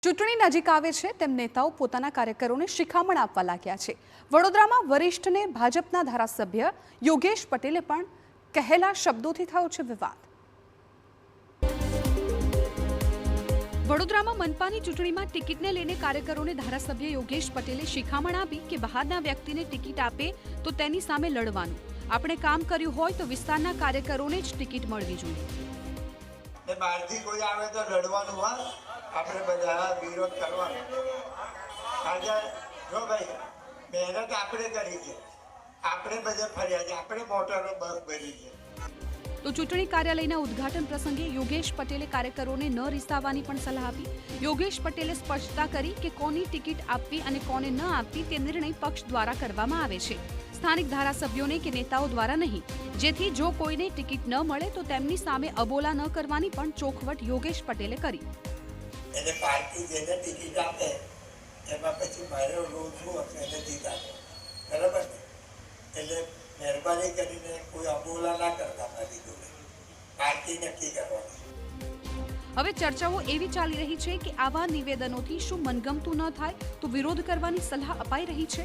ચૂંટણી નજીક આવે છે તેમ નેતાઓ પોતાના કાર્યકરોને શિખામણ આપવા લાગ્યા છે। વડોદરામાં વરિષ્ઠને ભાજપના ધારાસભ્ય યોગેશ પટેલે પણ કહેલા શબ્દોથી થયો છે વિવાદ। વડોદરામાં મનપાની ચૂંટણીમાં ટિકિટને લઈને કાર્યકરોને ધારાસભ્ય યોગેશ પટેલે શિખામણ આપી કે બહારના વ્યક્તિને ટિકિટ આપે તો તેની સામે લડવાનું, આપણે કામ કર્યું હોય તો વિસ્તારના કાર્યકરોને જ ટિકિટ મળવી જોઈએ। બહારથી કોઈ આવે તો લડવાનું હોય, આપણે બધા વિરોધ કરવાનો। કારણ કે જો ભાઈ મહેનત આપણે કરી છે, આપણે બધે ફર્યા છે, આપણે મોટરો બસ ભરી છે। તો ચૂંટણી કાર્યાલયના ઉદ્ઘાટન પ્રસંગે યોગેશ પટેલે કાર્યકરોને ન રીસાવવાની પણ સલાહ આપી। યોગેશ પટેલે સ્પષ્ટતા કરી કે કોની ટિકિટ આપવી અને કોને ન આપવી તે નિર્ણય પક્ષ દ્વારા કરવામાં આવે છે, સ્થાનિક ધારાસભ્યોને કે નેતાઓ દ્વારા નહીં, જેથી જો કોઈને ટિકિટ ન મળે તો તેમની સામે અબોલા ન કરવાની પણ ચોખવટ યોગેશ પટેલે કરી। એટલે પાર્ટી જેને ટિકિટ આપે એમાં પછી મારો રોલ શું હશે એને જીતાડો, બરાબર ને? એટલે મહેરબાની કરીને કોઈ અબોલા ના કરતા મારી જોડે, પાર્ટી નક્કી કરવાની। હવે ચર્ચાઓ એવી ચાલી રહી છે કે આવા નિવેદનોથી શું મનગમતું ન થાય તો વિરોધ કરવાની સલાહ અપાઈ રહી છે।